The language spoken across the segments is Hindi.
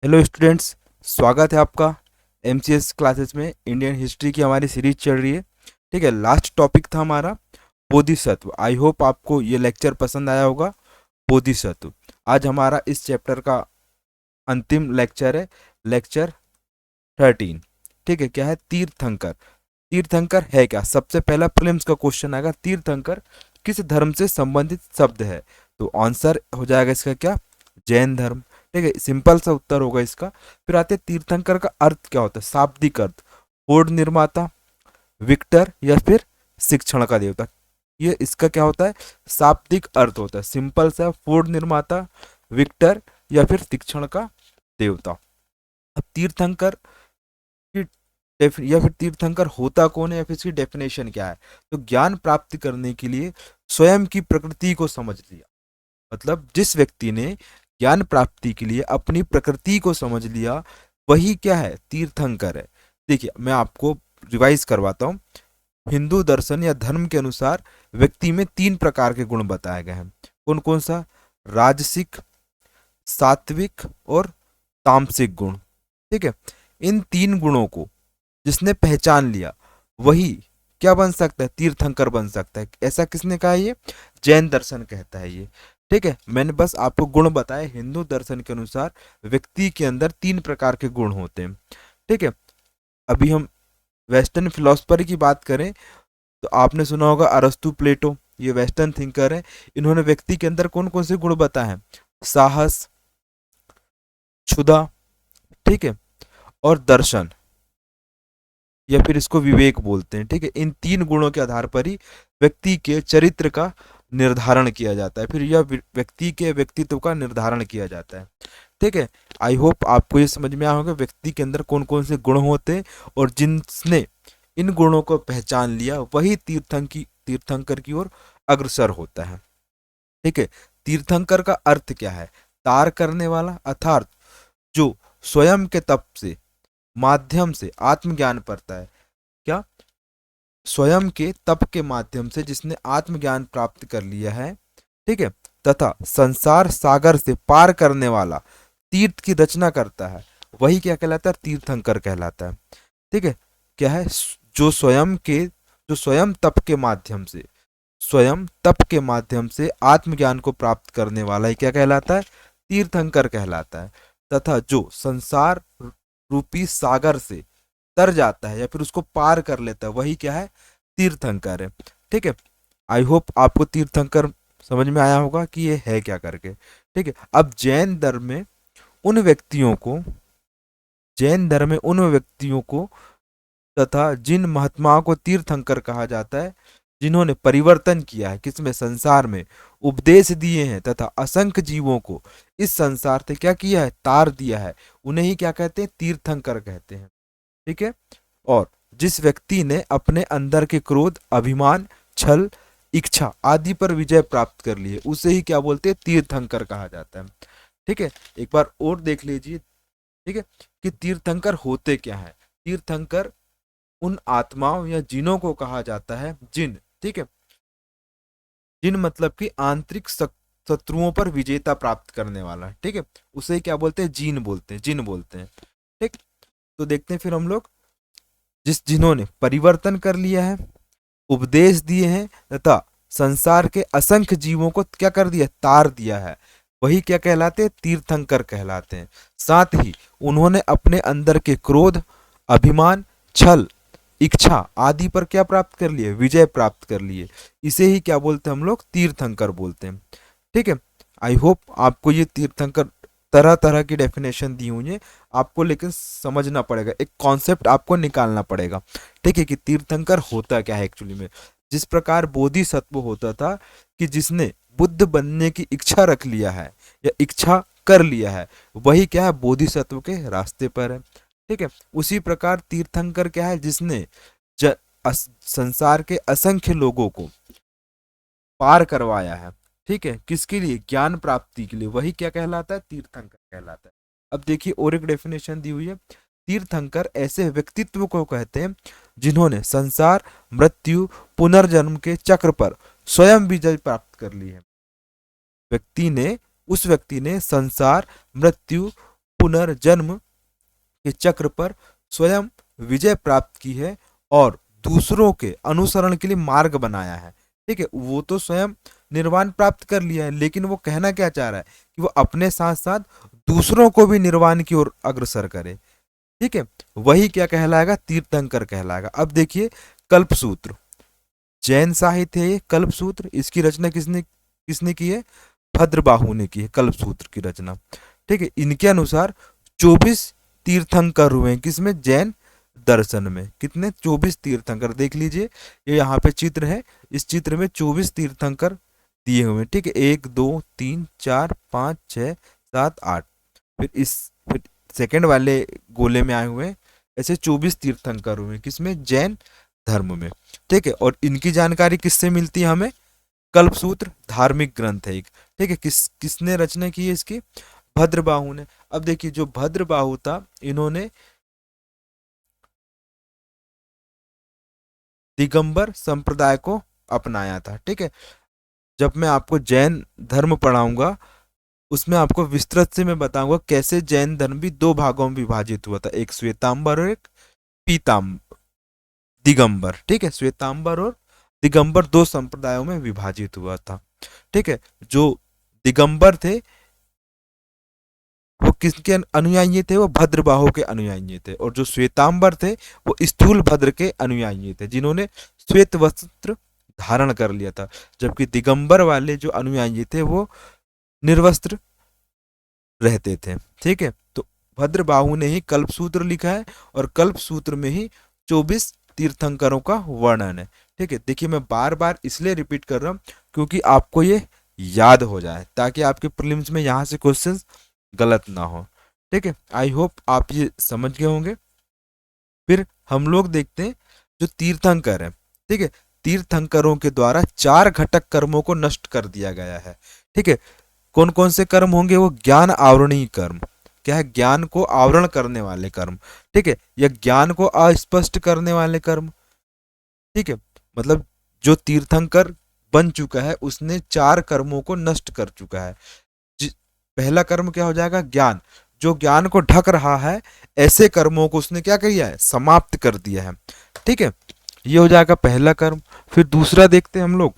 हेलो स्टूडेंट्स, स्वागत है आपका एमसीएस क्लासेस में। इंडियन हिस्ट्री की हमारी सीरीज चल रही है। ठीक है, लास्ट टॉपिक था हमारा बोधिसत्व। आई होप आपको ये लेक्चर पसंद आया होगा। बोधिसत्व आज हमारा इस चैप्टर का अंतिम लेक्चर है, लेक्चर 13। ठीक है, क्या है तीर्थंकर? तीर्थंकर है क्या? सबसे पहला प्रीलिम्स का क्वेश्चन आएगा, तीर्थंकर किस धर्म से संबंधित शब्द है? तो आंसर हो जाएगा इसका क्या? जैन धर्म। ठीक है, सिंपल सा उत्तर होगा इसका। फिर आते हैं तीर्थंकर का अर्थ क्या होता है, शाब्दिक अर्थ। फोर्ड निर्माता, विक्टर या फिर शिक्षण का देवता। ये इसका क्या होता है? शाब्दिक अर्थ होता है, सिंपल सा, फोर्ड निर्माता, विक्टर या फिर शिक्षण का देवता। अब तीर्थंकर की या फिर तीर्थंकर होता कौन है या फिर इसकी डेफिनेशन क्या है? तो ज्ञान प्राप्त करने के लिए स्वयं की प्रकृति को समझ लिया। मतलब जिस व्यक्ति ने ज्ञान प्राप्ति के लिए अपनी प्रकृति को समझ लिया, वही क्या है? तीर्थंकर है। देखिए, मैं आपको रिवाइज करवाता हूँ। हिंदू दर्शन या धर्म के अनुसार व्यक्ति में 3 प्रकार के गुण बताए गए हैं। कौन कौन सा? राजसिक, सात्विक और तामसिक गुण। ठीक है, इन 3 गुणों को जिसने पहचान लिया, वही क्या बन सकता है? तीर्थंकर बन सकता है। ऐसा किसने कहा? ये जैन दर्शन कहता है ये। ठीक है, मैंने बस आपको गुण बताए। हिंदू दर्शन के अनुसार व्यक्ति के अंदर 3 प्रकार के गुण होते हैं। ठीक है, अभी हम वेस्टर्न फिलोसफर की बात करें तो आपने सुना होगा अरस्तु, प्लेटो, ये वेस्टर्न थिंकर है। इन्होंने व्यक्ति के अंदर कौन कौन से गुण बताए हैं? साहस, क्षुधा, ठीक है, और दर्शन या फिर इसको विवेक बोलते हैं। ठीक है, इन 3 गुणों के आधार पर ही व्यक्ति के चरित्र का निर्धारण किया जाता है, फिर यह व्यक्ति के व्यक्तित्व का निर्धारण किया जाता है। ठीक है, आई होप आपको ये समझ में आया होगा व्यक्ति के अंदर कौन कौन से गुण होते हैं, और जिसने इन गुणों को पहचान लिया वही तीर्थंकर की ओर अग्रसर होता है। ठीक है, तीर्थंकर का अर्थ क्या है? तार करने वाला, अर्थात जो स्वयं के तप से माध्यम से आत्मज्ञान पाता है। क्या? स्वयं के तप के माध्यम से जिसने आत्मज्ञान प्राप्त कर लिया है। ठीक है, तथा संसार सागर से पार करने वाला, तीर्थ की रचना करता है, वही क्या कहलाता है? तीर्थंकर कहलाता है। ठीक है, क्या है? जो स्वयं तप के माध्यम से, स्वयं तप के माध्यम से आत्मज्ञान को प्राप्त करने वाला ही क्या कहलाता है? तीर्थंकर कहलाता है। तथा जो संसार रूपी सागर से तर जाता है या फिर उसको पार कर लेता है, वही क्या है? तीर्थंकर है। ठीक है, आई होप आपको तीर्थंकर समझ में आया होगा कि ये है क्या करके। ठीक है, अब उन व्यक्तियों को जैन धर्म में उन व्यक्तियों को तथा जिन महात्माओं को तीर्थंकर कहा जाता है, जिन्होंने परिवर्तन किया है किसमें? संसार में, उपदेश दिए हैं तथा असंख्य जीवों को इस संसार से क्या किया है? तार दिया है, उन्हें ही क्या कहते हैं? तीर्थंकर कहते हैं। ठीक है, और जिस व्यक्ति ने अपने अंदर के क्रोध, अभिमान, छल, इच्छा आदि पर विजय प्राप्त कर ली है, उसे ही क्या बोलते हैं? तीर्थंकर कहा जाता है। ठीक है, एक बार और देख लीजिए। ठीक है, कि तीर्थंकर होते क्या है? तीर्थंकर उन आत्माओं या जिनों को कहा जाता है, जिन, ठीक है, जिन मतलब कि आंतरिक शत्रुओं पर विजेता प्राप्त करने वाला। ठीक है, उसे क्या बोलते हैं? जीन बोलते हैं, जिन बोलते हैं। ठीक, तो देखते हैं फिर हम लोग, जिन्होंने परिवर्तन कर लिया है, उपदेश दिए हैं तथा संसार के असंख्य जीवों को क्या कर दिया? तार दिया है, वही क्या कहलाते हैं? तीर्थंकर कहलाते हैं। साथ ही उन्होंने अपने अंदर के क्रोध, अभिमान, छल, इच्छा आदि पर क्या प्राप्त कर लिए? विजय प्राप्त कर लिए। इसे ही क्या बोलते हैं हम लोग? तीर्थंकर बोलते हैं। ठीक है, आई होप आपको ये तीर्थंकर तरह तरह की डेफिनेशन दी हुई है, आपको लेकिन समझना पड़ेगा, एक कॉन्सेप्ट आपको निकालना पड़ेगा। ठीक है, कि तीर्थंकर होता क्या है एक्चुअली में। जिस प्रकार बोधिसत्व होता था कि जिसने बुद्ध बनने की इच्छा रख लिया है या इच्छा कर लिया है, वही क्या है? बोधिसत्व के रास्ते पर है। ठीक है, उसी प्रकार तीर्थंकर क्या है? जिसने संसार के असंख्य लोगों को पार करवाया है। ठीक है, किसके लिए? ज्ञान प्राप्ति के लिए, वही क्या कहलाता है? तीर्थंकर कहलाता है। अब देखिए और एक डेफिनेशन दी हुई है, तीर्थंकर ऐसे व्यक्तित्व को कहते हैं जिन्होंने संसार, मृत्यु, पुनर्जन्म के चक्र पर स्वयं विजय प्राप्त कर ली है। उस व्यक्ति ने संसार, मृत्यु, पुनर्जन्म के चक्र पर स्वयं विजय प्राप्त की है और दूसरों के अनुसरण के लिए मार्ग बनाया है। ठीक है, वो तो स्वयं निर्वाण प्राप्त कर लिया है, लेकिन वो कहना क्या चाह रहा है कि वो अपने साथ साथ दूसरों को भी निर्वाण की ओर अग्रसर करे। ठीक है, वही क्या कहलाएगा, तीर्थंकर कहलाएगा। अब देखिए कल्पसूत्र, जैन साहित्य है ये कल्पसूत्र, इसकी रचना किसने किसने की है, भद्रबाहु ने की है कल्पसूत्र की रचना। ठीक है, इनके अनुसार 24 तीर्थंकर हुए हैं, किसमें, जैन दर्शन में। कितने, 24 तीर्थंकर। देख लीजिए ये यहाँ पे चित्र है, इस चित्र में 24 तीर्थंकर दिए हुए हैं। ठीक है, 1 2 3 4 5 6 7 8, फिर सेकंड वाले गोले में आए हुए हैं, ऐसे 24 तीर्थंकर हुए हैं, किसमें, जैन धर्म में। ठीक है, और इनकी जानकारी किससे मिलती है हमें, कल्पसूत्र धार्मिक ग्रंथ है एक। ठीक है, किसने रचना की है इसकी, भद्रबाहु ने। अब देखिए जो भद्रबाहु था, इन्होंने दिगंबर संप्रदाय को अपनाया था। ठीक है, जब मैं आपको जैन धर्म पढ़ाऊंगा उसमें आपको विस्तृत से मैं बताऊंगा कैसे जैन धर्म भी दो भागों में विभाजित हुआ था, एक श्वेतांबर और एक पीताम्बर, दिगंबर। ठीक है, श्वेतांबर और दिगंबर दो संप्रदायों में विभाजित हुआ था। ठीक है, जो दिगंबर थे वो किसके अनुयायी थे, वो भद्रबाहु के अनुयायी थे, और जो श्वेतांबर थे वो स्थूल भद्र के अनुयायी थे, जिन्होंने श्वेत वस्त्र धारण कर लिया था, जबकि दिगंबर वाले जो अनुयायी थे वो निर्वस्त्र रहते थे। ठीक है, तो भद्रबाहु ने ही कल्पसूत्र लिखा है और कल्पसूत्र में ही 24 तीर्थंकरों का वर्णन है। ठीक है, देखिए मैं बार बार इसलिए रिपीट कर रहा हूँ क्योंकि आपको ये याद हो जाए, ताकि आपके प्रीलिम्स में यहाँ से क्वेश्चंस गलत ना हो। ठीक है, आई होप आप ये समझ गए होंगे। फिर हम लोग देखते हैं जो तीर्थंकर है। ठीक है, तीर्थंकरों के द्वारा 4 घटक कर्मों को नष्ट कर दिया गया है। ठीक है, कौन कौन से कर्म होंगे, वो ज्ञान आवरणीय कर्म, क्या है, ज्ञान को आवरण करने वाले कर्म। ठीक है, या ज्ञान को अस्पष्ट करने वाले कर्म। ठीक है, मतलब जो तीर्थंकर बन चुका है उसने 4 कर्मों को नष्ट कर चुका है। पहला कर्म क्या हो जाएगा, ज्ञान, जो ज्ञान को ढक रहा है ऐसे कर्मों को उसने क्या किया है, समाप्त कर दिया है। ठीक है, ये हो जाएगा पहला कर्म। फिर दूसरा देखते हैं हम लोग,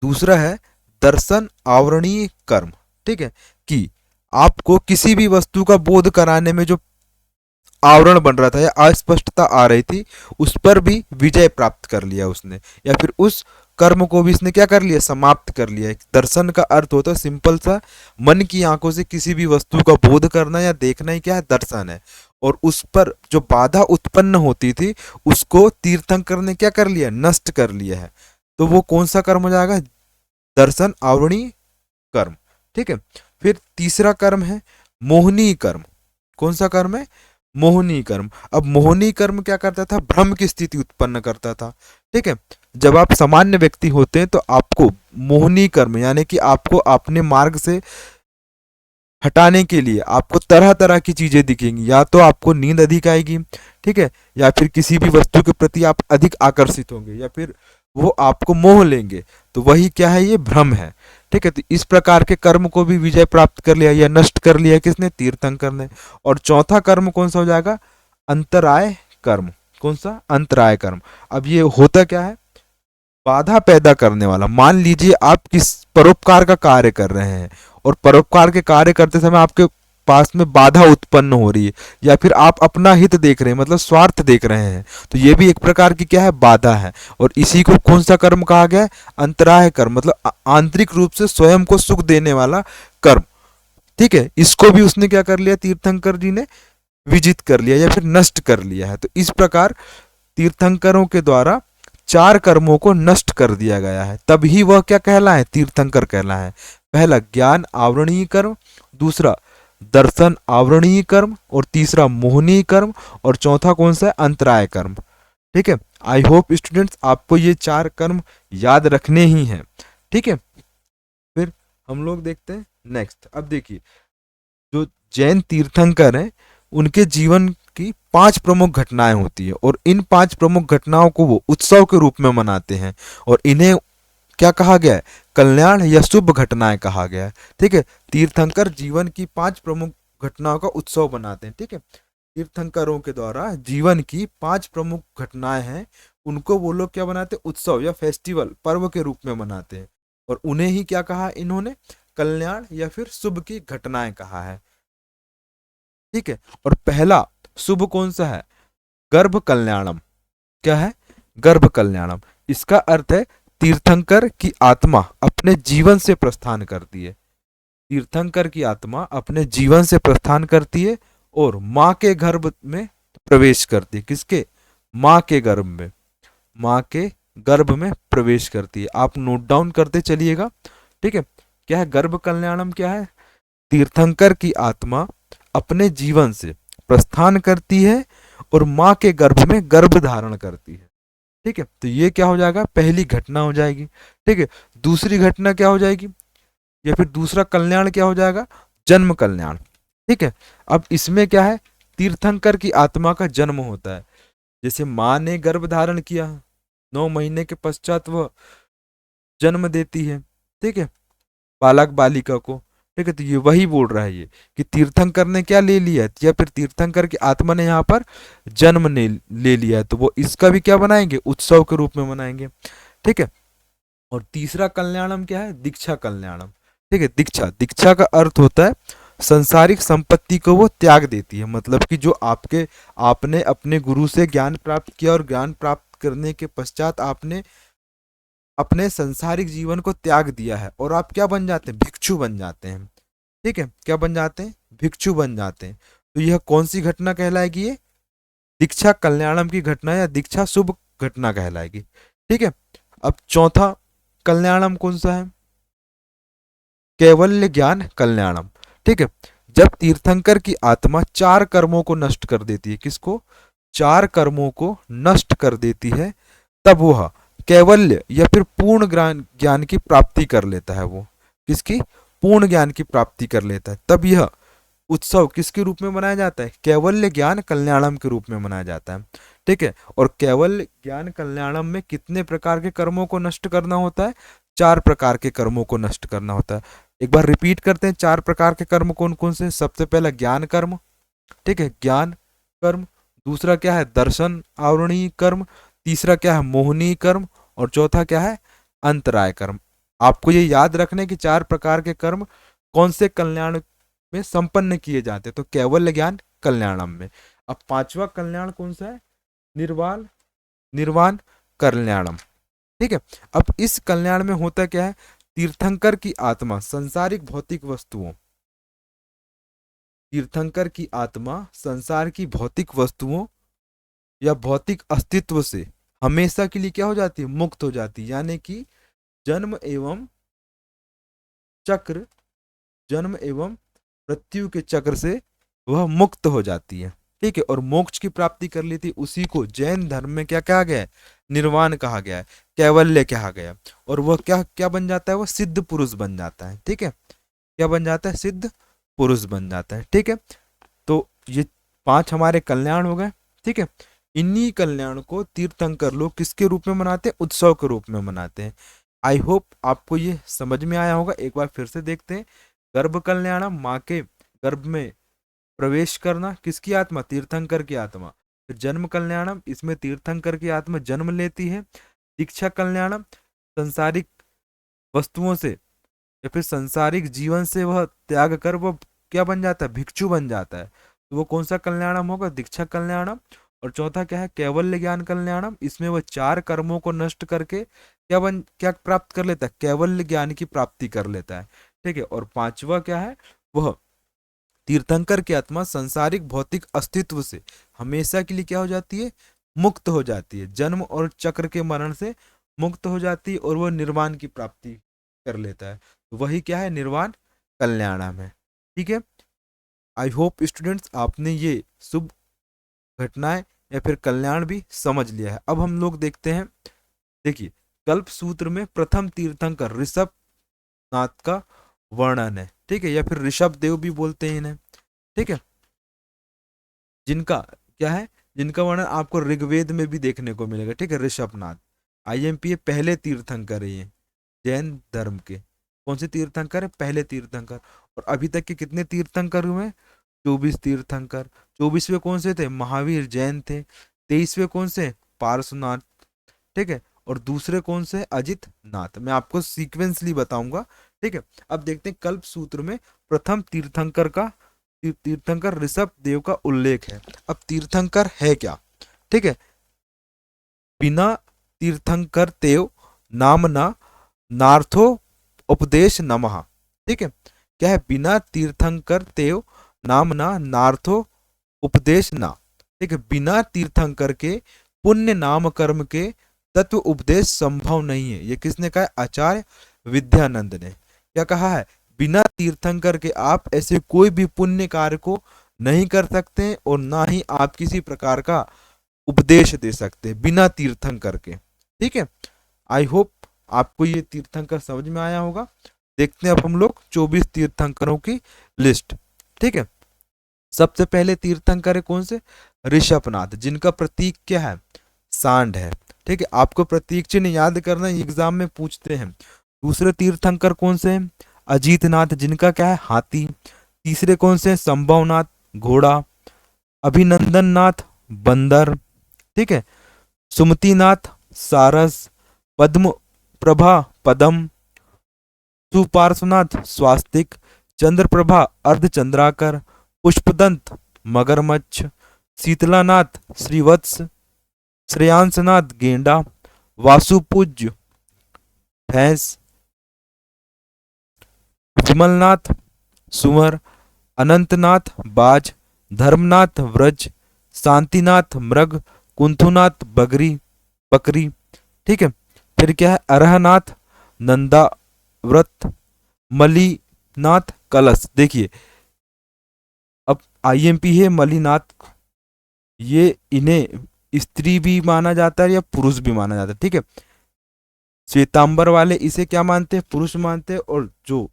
दूसरा है दर्शन आवरणीय कर्म। ठीक है, कि आपको किसी भी वस्तु का बोध कराने में जो आवरण बन रहा था या अस्पष्टता आ रही थी उस पर भी विजय प्राप्त कर लिया उसने, या फिर उस कर्म को भी इसने क्या कर लिया, समाप्त कर लिया। दर्शन का अर्थ होता है सिंपल सा, मन की आंखों से किसी भी वस्तु का बोध करना या देखना ही क्या है, दर्शन है। और उस पर जो बाधा उत्पन्न होती थी उसको तीर्थंकर ने क्या कर लिया, नष्ट कर लिया है। तो वो कौन सा कर्म हो जाएगा, दर्शन आवरणीय कर्म। ठीक है, फिर तीसरा कर्म है मोहनीय कर्म। कौन सा कर्म है, मोहनीय कर्म। अब मोहनीय कर्म क्या करता था, भ्रम की स्थिति उत्पन्न करता था। ठीक है, जब आप सामान्य व्यक्ति होते हैं तो आपको मोहनीय कर्म यानी कि आपको अपने मार्ग से हटाने के लिए आपको तरह तरह की चीजें दिखेंगी, या तो आपको नींद अधिक आएगी, ठीक है, या फिर किसी भी वस्तु के प्रति आप अधिक आकर्षित होंगे, या फिर वो आपको मोह लेंगे। तो वही क्या है, ये भ्रम है। ठीक है, तो इस प्रकार के कर्म को भी विजय प्राप्त कर लिया या नष्ट कर लिया किसने, तीर्थंकर ने। और चौथा कर्म कौन सा हो जाएगा, अंतराय कर्म। कौन सा, अंतराय कर्म। अब ये होता क्या है, बाधा पैदा करने वाला। मान लीजिए आप किस परोपकार का कार्य कर रहे हैं और परोपकार के कार्य करते समय आपके पास में बाधा उत्पन्न हो रही है, या फिर आप अपना हित देख रहे हैं, मतलब स्वार्थ देख रहे हैं, तो ये भी एक प्रकार की क्या है, बाधा है। और इसी को कौन सा कर्म कहा गया है, अंतराय कर्म, मतलब आंतरिक रूप से स्वयं को सुख देने वाला कर्म। ठीक है, इसको भी उसने क्या कर लिया, तीर्थंकर जी ने विजित कर लिया या फिर नष्ट कर लिया है। तो इस प्रकार तीर्थंकरों के द्वारा 4 कर्मों को नष्ट कर दिया गया है, तभी वह क्या कहलाए, तीर्थंकर कहलाए। पहला ज्ञान आवरणीय कर्म, दूसरा दर्शन आवरणीय कर्म, और तीसरा मोहनीय कर्म, और चौथा कौन सा है, अंतराय कर्म। ठीक है, आई होप स्टूडेंट्स आपको ये 4 कर्म याद रखने ही हैं। ठीक है, फिर हम लोग देखते हैं नेक्स्ट। अब देखिए जो जैन तीर्थंकर हैं उनके जीवन की 5 प्रमुख घटनाएं होती है, और इन 5 प्रमुख घटनाओं को वो उत्सव के रूप में मनाते हैं, और इन्हें क्या कहा गया है, कल्याण या शुभ घटनाएं कहा गया है। ठीक है, तीर्थंकर जीवन की 5 प्रमुख घटनाओं का उत्सव बनाते हैं। ठीक है, तीर्थंकरों के द्वारा जीवन की 5 प्रमुख घटनाएं हैं, उनको वो लोग क्या बनाते हैं, उत्सव या फेस्टिवल, पर्व के रूप में मनाते हैं। और उन्हें ही क्या कहा इन्होंने, कल्याण या फिर शुभ की घटनाएं कहा है। ठीक है, और पहला शुभ कौन सा है, गर्भ कल्याणम। क्या है, गर्भ कल्याणम। इसका अर्थ है तीर्थंकर की आत्मा अपने जीवन से प्रस्थान करती है। तीर्थंकर की आत्मा अपने जीवन से प्रस्थान करती है और माँ के गर्भ में प्रवेश करती है। किसके, माँ के गर्भ में, माँ के गर्भ में प्रवेश करती है। आप नोट डाउन करते चलिएगा। ठीक है, क्या है गर्भ कल्याणम, क्या है, तीर्थंकर की आत्मा अपने जीवन से प्रस्थान करती है और माँ के गर्भ में गर्भ धारण करती है। ठीक है, तो ये क्या हो जाएगा, पहली घटना हो जाएगी। ठीक है, दूसरी घटना क्या हो जाएगी, या फिर दूसरा कल्याण क्या हो जाएगा, जन्म कल्याण। ठीक है, अब इसमें क्या है, तीर्थंकर की आत्मा का जन्म होता है। जैसे माँ ने गर्भ धारण किया, 9 महीने के पश्चात वह जन्म देती है। ठीक है, बालक बालिका को। ठीक है, तो ये वही बोल रहा है ये कि तीर्थंकर ने क्या ले लिया है, या फिर तीर्थंकर की आत्मा ने यहाँ पर जन्म ने ले लिया है, तो वो इसका भी क्या बनाएंगे, उत्सव के रूप में मनाएंगे। ठीक है, और तीसरा कल्याणम क्या है, दीक्षा कल्याणम। ठीक है, दीक्षा, दीक्षा का अर्थ होता है संसारिक संपत्ति को वो त्याग देती है। मतलब कि जो आपने अपने गुरु से ज्ञान प्राप्त किया और ज्ञान प्राप्त करने के पश्चात आपने अपने संसारिक जीवन को त्याग दिया है और आप क्या बन जाते हैं, भिक्षु बन जाते हैं। ठीक है, क्या बन जाते हैं, भिक्षु बन जाते हैं। तो यह कौन सी घटना कहलाएगी, ये दीक्षा कल्याणम की घटना या दीक्षा शुभ घटना कहलाएगी। ठीक है, अब चौथा कल्याणम कौन सा है, कैवल्य ज्ञान कल्याणम। ठीक है, जब तीर्थंकर की आत्मा 4 कर्मों को नष्ट कर देती है, किसको, 4 कर्मों को नष्ट कर देती है, तब वह कैवल्य या फिर पूर्ण ज्ञान की प्राप्ति कर लेता है। वो किसकी, पूर्ण ज्ञान की प्राप्ति कर लेता है। तब यह उत्सव किसके रूप में मनाया जाता है, कैवल्य ज्ञान कल्याणम के रूप में मनाया जाता है। ठीक है, और कैवल्य ज्ञान कल्याणम में कितने प्रकार के कर्मों को नष्ट करना होता है, 4 प्रकार के कर्मों को नष्ट करना होता है। एक बार रिपीट करते हैं, 4 प्रकार के कर्म कौन कौन से, सबसे पहला ज्ञान कर्म। ठीक है, ज्ञान कर्म। दूसरा क्या है, दर्शन आवरणीय कर्म। तीसरा क्या है, मोहनीय कर्म। और चौथा क्या है, अंतराय कर्म। आपको ये याद रखने कि 4 प्रकार के कर्म कौन से कल्याण में संपन्न किए जाते हैं, तो कैवल्य ज्ञान कल्याणम में। अब 5वां कल्याण कौन सा है, निर्वाण निर्वाण कल्याणम। ठीक है, अब इस कल्याण में होता क्या है, तीर्थंकर की आत्मा संसारिक भौतिक वस्तुओं, तीर्थंकर की आत्मा संसार की भौतिक वस्तुओं या भौतिक अस्तित्व से हमेशा के लिए क्या हो जाती है, मुक्त हो जाती है। यानी कि जन्म एवं चक्र, जन्म एवं मृत्यु के चक्र से वह मुक्त हो जाती है। ठीक है, और मोक्ष की प्राप्ति कर लेती है। उसी को जैन धर्म में क्या कहा गया है, निर्वाण कहा गया है, कैवल्य कहा गया। और वह क्या क्या बन जाता है, वह सिद्ध पुरुष बन जाता है। ठीक है, क्या बन जाता है, सिद्ध पुरुष बन जाता है। ठीक है, तो ये 5 हमारे कल्याण हो गए। ठीक है, इन्हीं कल्याण को तीर्थंकर लोग किसके रूप में मनाते हैं, उत्सव के रूप में मनाते हैं। आई होप आपको ये समझ में आया होगा। एक बार फिर से देखते हैं, गर्भ कल्याणम, माँ के गर्भ में प्रवेश करना, किसकी आत्मा, तीर्थंकर की आत्मा। फिर जन्म कल्याणम, इसमें तीर्थंकर की आत्मा जन्म लेती है। दीक्षा कल्याणम, संसारिक वस्तुओं से या फिर संसारिक जीवन से वह त्याग कर वो क्या बन जाता है, भिक्षु बन जाता है। तो वो कौन सा कल्याणम होगा, दीक्षा कल्याणम। और चौथा क्या है, कैवल्य ज्ञान कल्याणम। इसमें वह 4 कर्मों को नष्ट करके क्या प्राप्त कर लेता है, कैवल्य ज्ञान की प्राप्ति कर लेता है। ठीक है, और 5वां क्या है, वह तीर्थंकर की आत्मा संसारिक भौतिक अस्तित्व से हमेशा के लिए क्या हो जाती है, मुक्त हो जाती है। जन्म और चक्र के मरण से मुक्त हो जाती है और वह निर्वाण की प्राप्ति कर लेता है। वही क्या है, निर्वाण कल्याणम है। ठीक है, आई होप स्टूडेंट्स आपने ये शुभ घटनाएं या फिर कल्याण भी समझ लिया है। अब हम लोग देखते हैं, देखिए कल्प सूत्र में प्रथम तीर्थंकर ऋषभ नाथ का वर्णन है। ठीक है, या फिर ऋषभ देव भी बोलते हैं इन्हें। ठीक है, जिनका क्या है, जिनका वर्णन आपको ऋग्वेद में भी देखने को मिलेगा। ठीक है, ऋषभनाथ, आईएमपी पहले तीर्थंकर है ये। जैन धर्म के कौन से तीर्थंकर है? पहले तीर्थंकर। और अभी तक के कितने तीर्थंकर हुए? 24 तीर्थंकर। 24वें कौन से थे? महावीर जैन थे। 23वें कौन से? पार्श्वनाथ। ठीक है। और दूसरे कौन से? अजित नाथ। मैं आपको सीक्वेंसली बताऊंगा। ठीक है। अब देखते हैं कल्प सूत्र में प्रथम तीर्थंकर का तीर्थंकर ऋषभ देव का उल्लेख है। अब तीर्थंकर है क्या? ठीक है। बिना तीर्थंकर तेव नामना नार्थो उपदेश नमः। ठीक है। क्या है? बिना तीर्थंकर तेव नामना नार्थो उपदेश ना। ठीक है। बिना तीर्थंकर के पुण्य नाम कर्म के तत्व उपदेश संभव नहीं है। ये किसने कहा है? आचार्य विद्यानंद ने। क्या कहा है? बिना तीर्थंकर के आप ऐसे कोई भी पुण्य कार्य को नहीं कर सकते और ना ही आप किसी प्रकार का उपदेश दे सकते हैं बिना तीर्थंकर के। ठीक है। आई होप आपको ये तीर्थंकर समझ में आया होगा। देखते हैं अब हम लोग 24 तीर्थंकरों की लिस्ट। ठीक है। सबसे पहले तीर्थंकर है कौन से? ऋषभनाथ, जिनका प्रतीक क्या है? सांड है। ठीक है। आपको प्रतीक चिन्ह याद करना, एग्जाम में पूछते हैं। दूसरे तीर्थंकर कौन से हैं? अजीतनाथ, जिनका क्या है? हाथी। तीसरे कौन से? संभवनाथ, घोड़ा। अभिनंदन नाथ, बंदर। ठीक है। सुमतिनाथ, सारस। पद्म प्रभा, पदम। सुपार्श्वनाथ, स्वास्तिक। चंद्रप्रभा, अर्धचंद्राकर। पुष्पदंत, मगरमच्छ। शीतलानाथ, श्रीवत्स। श्रेयांसनाथ, गेंडा। वासुपूज्य, भैंस। विमलनाथ, सुअर। अनंतनाथ, बाज। धर्मनाथ, व्रज। शांतिनाथ, मृग। कुंथुनाथ, बकरी। ठीक है। फिर क्या है? अरहनाथ, नंदाव्रत। मलिनाथ, कलश। देखिए अब आईएमपी है मलिनाथ, ये इन्हें स्त्री भी माना जाता है या पुरुष भी माना जाता है। ठीक है। श्वेतांबर वाले इसे क्या मानते हैं? पुरुष मानते हैं। और जो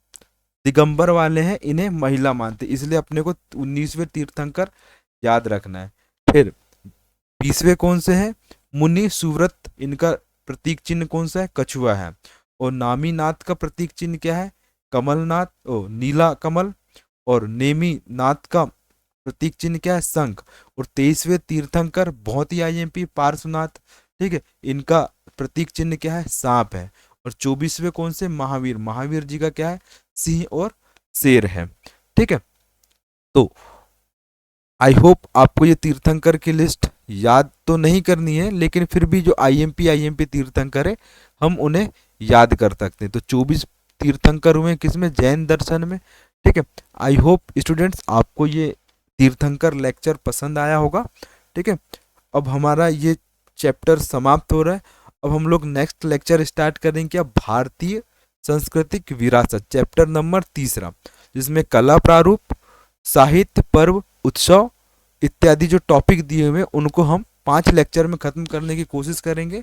दिगंबर वाले हैं इन्हें महिला मानते हैं। इसलिए अपने को 19वें तीर्थंकर याद रखना है। फिर 20वें कौन से हैं? मुनि सुव्रत, इनका प्रतीक चिन्ह कौन सा है? कछुआ है। और नामीनाथ का प्रतीक चिन्ह क्या है? कमलनाथ, नीला कमल। और नेमी नाथ का प्रतीक चिन्ह क्या है? शंख। और 23वें तीर्थंकर बहुत ही आईएमपी पार्श्वनाथ। ठीक है। इनका प्रतीक चिन्ह क्या है? सांप है। और 24वें कौन से? महावीर। महावीर जी का क्या है? सिंह और शेर है। ठीक है। तो आई होप आपको ये तीर्थंकर की लिस्ट याद तो नहीं करनी है, लेकिन फिर भी जो आईएमपी तीर्थंकर है हम उन्हें याद कर सकते हैं। तो 24 तीर्थंकर हुए किसमें? जैन दर्शन में। ठीक है। आई होप स्टूडेंट्स आपको ये तीर्थंकर लेक्चर पसंद आया होगा। ठीक है। अब हमारा ये चैप्टर समाप्त हो रहा है। अब हम लोग नेक्स्ट लेक्चर स्टार्ट करेंगे क्या? भारतीय सांस्कृतिक विरासत, चैप्टर नंबर 3, जिसमें कला प्रारूप, साहित्य, पर्व, उत्सव इत्यादि जो टॉपिक दिए हुए हैं उनको हम 5 लेक्चर में खत्म करने की कोशिश करेंगे।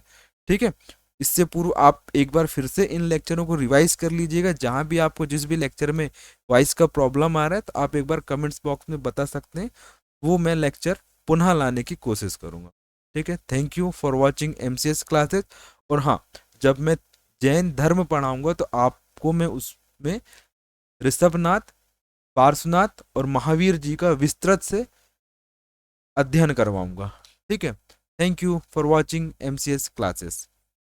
ठीक है। इससे पूर्व आप एक बार फिर से इन लेक्चरों को रिवाइज कर लीजिएगा। जहां भी आपको जिस भी लेक्चर में वॉइस का प्रॉब्लम आ रहा है तो आप एक बार कमेंट्स बॉक्स में बता सकते हैं, वो मैं लेक्चर पुनः लाने की कोशिश करूंगा। ठीक है। Thank you for watching MCS classes. और हाँ, जब मैं जैन धर्म पढ़ाऊंगा तो आपको मैं उसमें ऋषभनाथ, पार्श्वनाथ और महावीर जी का विस्तृत से अध्ययन करवाऊंगा। ठीक है। Thank you for watching MCS classes.